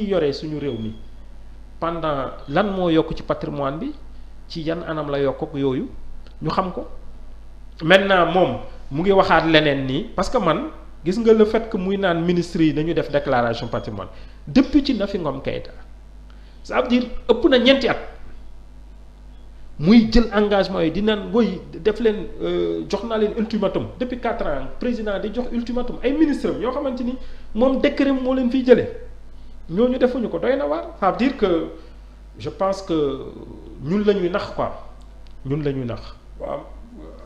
yoree suñu réew mi pendant lan moo yokk ci patrimoine bi ci yan anam la yokk ak yooyu ñu xam ko maintenant moom mu ngi waxaat leneen nii parce que man gis nga le fait que muy naan ministre yi nañu def déclaration patrimoine depuis ci Nafi Ngom Keïta ça veut dire ëpp na ñeenti at muy jël engagement yi di naan woy def leen jox naa leen ultimatum depuis 4 ans président di jox ultimatum ay ministre am yoo xamante ni moom décret moo leen fiy jëlee ñooñu defuñu ko doy na waar ça veut dire que je pense que ñun la ñuy nax quoi ñun la ñuy nax. waaw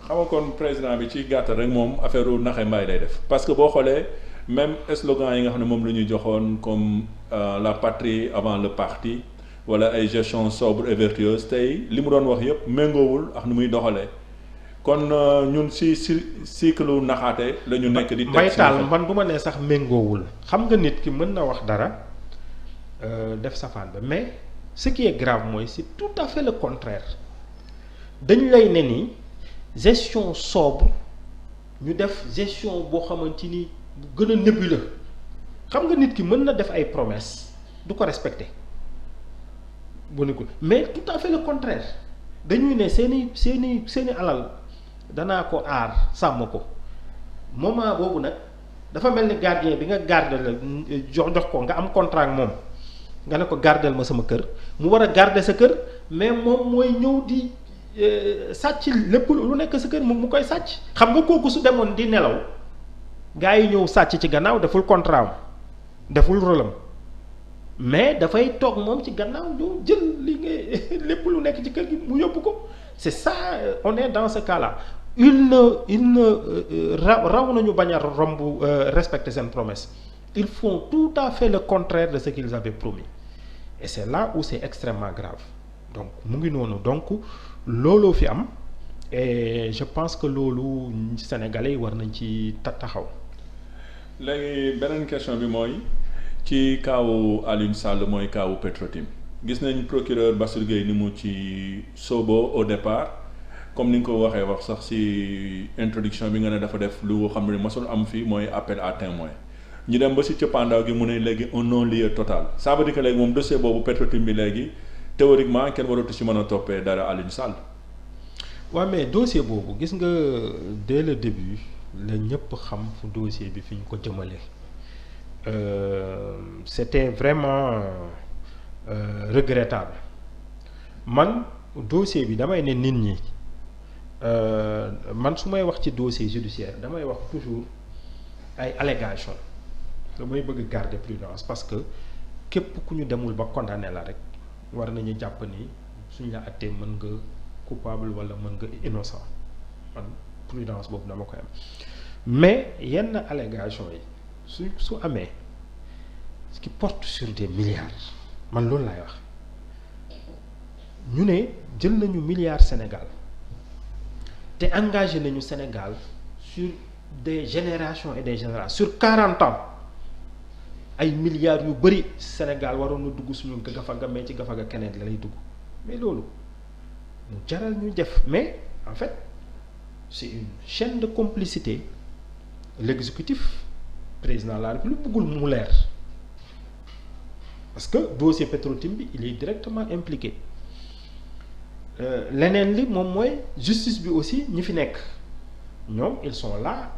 xam nga kon président bi ci gàttal rek moom affaire u naxe mbaay lay def parce que boo xoolee même slogan yi nga xam ne moom la ñuy joxoon comme la patrie avant le parti wala ay gestion sobre et vertueuse tey li mu doon wax yëpp méngoowul ak ni muy doxalee kon ñun si cycle naxaate la ñu nekk. di teg baytaal man bu ma nee sax méngoowul xam nga nit ki mën na wax dara def safaan ba mais ce qui est grave mooy c'est tout à fait le contraire dañ lay ne ni gestion sobre ñu def gestion boo xamante ni bu gën a nébuleux xam nga nit ki mën na def ay promesses du ko respecter bu ne ko mais tout à fait le contraire dañuy ne seeni alal danaa ko aar sàmm ko moment boobu nag dafa mel ni gardien bi nga garder la jox ko nga am contrat ak moom nga ne ko gardel ma sama kër mu war a garder sa kër mais moom mooy ñëw di sàcc lépp lu nekk sa kër mu koy sàcc xam nga kooku su demoon di nelaw gars yi ñëw sàcc ci gannaaw deful contrat am deful rôle am mais dafay toog moom ci gannaaw ñëw jël li nga lépp lu nekk ci kër gi mu yóbbu ko c'est ça on est dans ce cas là il ne raw nañu bañ a romb respecter seen promesse ils font tout à fait le contraire de ce qu'ils avaient promis et c'est là où c'est extrêmement grave donc mu ngi noonu donc looloo fi am et je pense que loolu sénégalais yi war nañ ci taxaw. léegi beneen question bi mooy ci kaawu Alioune Sall mooy kaawu Petro-Tim gis nañ procureur Bassirou Guèye ni mu ci sóobo au départ comme ni nga ko waxee wax sax ci introduction bi nga ne dafa def lu xam ne masul am fii mooy appel à témoin ñu dem ba ci cëppaandaw gi mu ne léegi un non-lieu total ça veut dire que léegi moom dossier boobu Petro-Tim bi léegi théoriquement kenn waratu ci mën a toppee dara Alioune Sall. waaw mais dossier boobu gis nga dès le début la ñëpp xam fu dossier bi fi ñu ko jëmale c'était vraiment regrettable man dossier bi damay ne nit ñi man su may wax ci dossier judiciaire damay wax toujours ay allégations damay bëgg garder prudence parce que képp ku ñu demul ba condamné la rek war nañu jàpp ni suñ la attee mën nga coupable wala mën nga innocent man prudence boobu dama koy am mais yenn allégations yi su amee ce qui porte sur des milliards man loolu laay wax ñu ne jël nañu milliards Sénégal te engagé nañu Sénégal sur des générations et des générations sur 40 ans ay milliards yu bëri Sénégal waroon na dugg suñu gafaga mais ci gafaga keneen la lay dugg mais loolu mu jaral ñu def mais en fait c'est une chaîne de complicité l'exécutif président de la République bëggul mu leer parce que dossier Petro-Tim bi il est directement impliqué leneen li moom mooy justice bi aussi ñi fi nekk ñoom ils sont là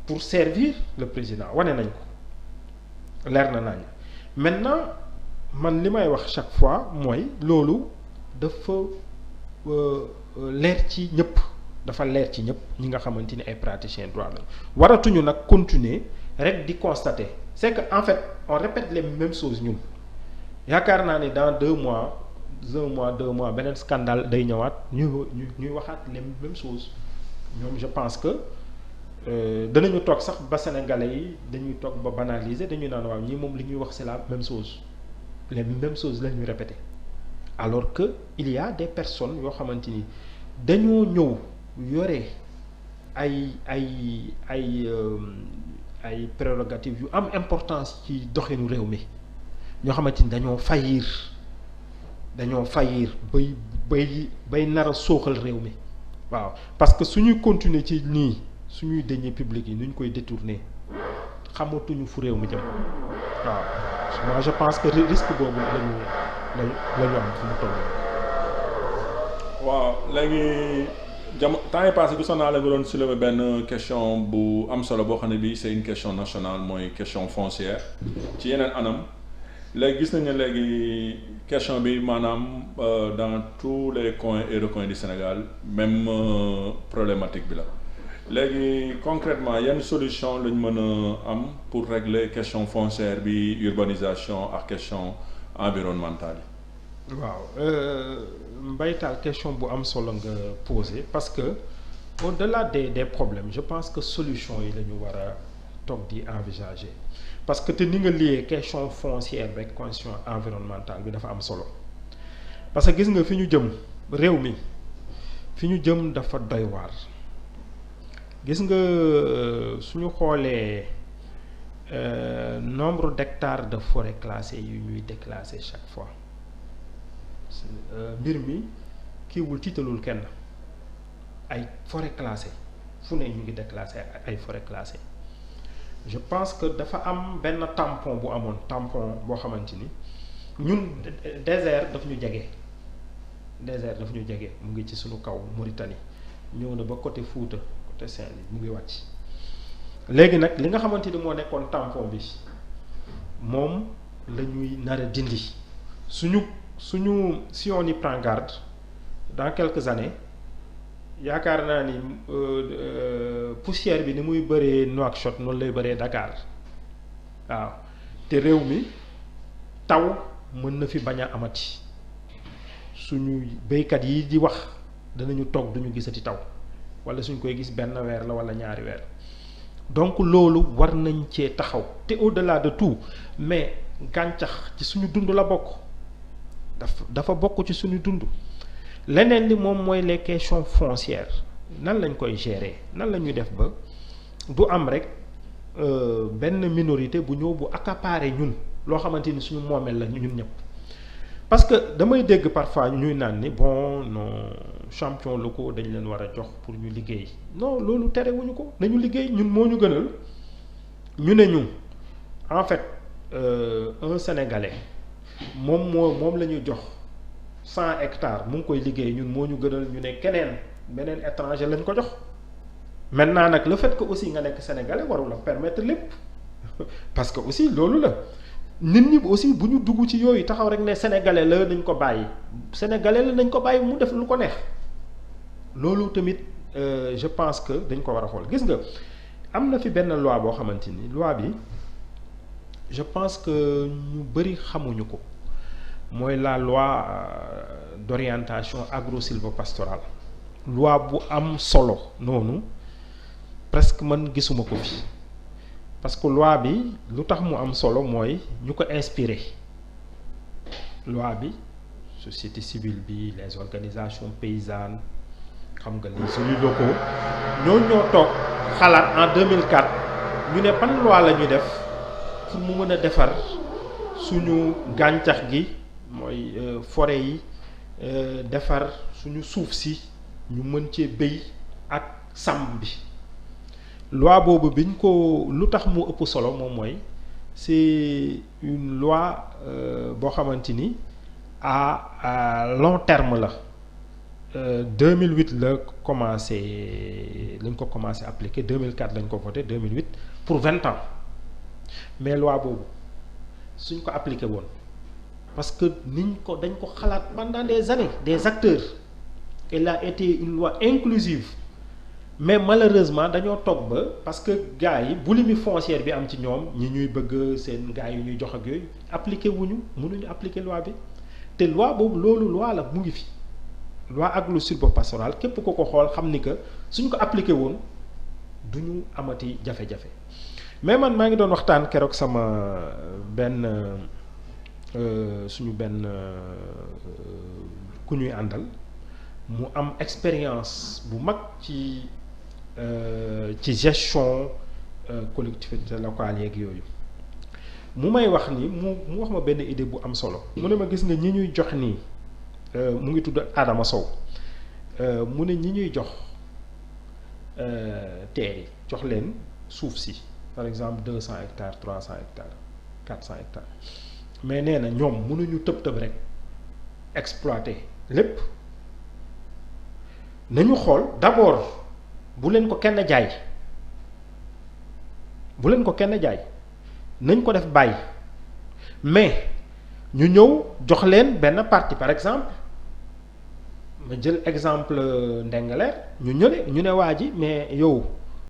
pour servir le président wane nañ ko leer na nañ maintenant man li may wax chaque fois mooy loolu dafa leer ci ñëpp dafa leer ci ñëpp ñi nga xamante ni ay praticiens droit la waratuñu nag continuer rek di constater c'est que en fait on répète les mêmes choses ñun yaakaar naa ni dans 2 mois 2 mois beneen scandale day ñëwaat ñuy waxaat les mêmes choses ñoom je pense que danañu toog sax ba sénégalais yi dañuy toog ba banaliser dañuy naan waaw ñii moom li ñuy wax c'est la même chose les mêmes choses la ñuy répéter alors que il y a des personnes yoo xamante ni dañoo ñëw yore ay prérogatives yu am importance ci doxinu réew mi ñoo xamante ni dañoo faillir bay nar a sooxal réew mi waaw parce que suñuy continuer ci nii suñuy deniers publics yi nu ñu koy détourner xamatuñu fu réew mi jëm waaw moi je pense que risque boobu la ñu am fu mu toll. waaw léegi temps yi passé gisoon naa la nga doon soulever benn question bu am solo boo xam ne bii c'est une question nationale mooy question foncière ci yeneen anam léegi gis nañ ne léegi question bi maanaam dans tous les coins et recoins du Sénégal même problématique bi la léegi concrètement yan solution lañ mën a am pour régler question foncière bi urbanisation ak question environnementale yi. waaw Mbaytaal question bu am solo nga posé parce que au-delà des problèmes je pense que solution yi la ñu war a toog di envisager parce que te ni nga lié question foncière rek question environnementale bi dafa am solo parce que gis nga fi ñu jëm réew mi fi ñu jëm dafa doy waar gis nga suñu xoolee nombre d'hectares de forêt classée yu ñuy déclasser chaque fois mbir mi kiiwul tiitalul kenn ay forêt classée fu ne ñu ngi déclassé ay forêt classée je pense que dafa am benn tampon bu amoon tampon boo xamante ni ñun désert daf ñu jege mu ngi ci suñu kaw Mauritanie ñëw na ba côté Fouta côté Saint-Louis mu ngi wàcc léegi nag li nga xamante ni moo nekkoon tampon bi moom la ñuy nar a dindi suñu si on y prend garde dans quelques années yaakaar naa ni poussière bi ni muy bëree Nouakchott noonu lay bëree Dakar waaw te réew mi taw mën na fi bañ a amati suñu béykat yi di wax danañu toog duñu gisati taw wala suñ koy gis benn weer la wala ñaari weer donc loolu war nañ cee taxaw te au-delà de tout mais gàncax ci suñu dund la bokk dafa bokk ci suñu dund leneen li moom mooy les questions foncières nan lañ koy gérer nan la ñuy def ba du am rek benn minorité bu ñëw bu accaparer ñun loo xamante ni suñu moomeel la ñun ñëpp parce que damay dégg parfois ñuy naan ni bon non champions locaux dañ leen war a jox pour ñu liggéey non loolu terewuñu ko nañu liggéey ñun moo ñu gënal ñu ne ñu en fait un Sénégalais moom la ñuy jox 100 hectares mu ngi koy liggéey ñun moo ñu gënal ñu ne keneen beneen étranger lañ ko jox maintenant nag le fait que aussi nga nekk sénégalais warul la permettre lépp parce que aussi loolu la nit ñi aussi bu ñu dugg ci yooyu taxaw rek ne sénégalais la nañ ko bàyyi sénégalais la nañ ko bàyyi mu def lu ko neex loolu tamit je pense que dañ ko war a xool gis nga am na fi benn loi boo xamante ni loi bi je pense que ñu bëri xamuñu ko mooy la loi d'orientation agro-sylvo-pastorale loi bu am solo noonu presque man gisuma ko fi parce que loi bi lu tax mu am solo mooy ñu ko inspiré loi bi société civile bi les organisations paysannes xam nga les élus locaux ñoo toog xalaat en 2004 ñu ne ban loi la ñuy def pour mu mën a defar suñu gàncax gi mooy forêt yi defar suñu suuf si ñu mën cee béy ak sàmm bi loi boobu biñ ko lu tax mu ëpp solo moom mooy c'est une loi boo xamante ni à long terme la 2008 la commencé lañ ko commencé appliquer 2004 lañ ko voté 2008 pour 20 ans mais loi boobu suñ ko appliqué woon parce que dañ ko xalaat pendant des années des acteurs elle a été une loi inclusive mais malheureusement dañoo toog ba parce que gars yi boulimie foncière bi am ci ñoom ñi ñuy bëgg seen gars yi ñuy jox ak yooyu appliqué mënuñu appliquer loi bi te loi boobu loolu loi la mu ngi fi loi agro-sylvo-pastorale képp ko xool xam ni que suñ ko appliqué woon du ñu amati jafe-jafe mais man maa ngi doon waxtaan keroog sama benn suñu benn ku ñuy àndal mu am expérience bu mag ci gestion collectivité locale yeeg yooyu mu may wax ni mu wax ma benn idée bu am solo mu ne ma gis nga ñi ñuy jox nii mu ngi tudd Adama Sow mu ne ñi ñuy jox terre yi jox leen suuf si par exemple 200 hectares 300 hectares 400 hectares mais nee na ñoom mënuñu tëb rek exploiter lépp nañu xool d'abord bu leen ko kenn jaay nañ ko def bàyyi mais ñu ñëw jox leen benn partie par exemple ma jël exemple Ndingler ñu ne waa ji mais yow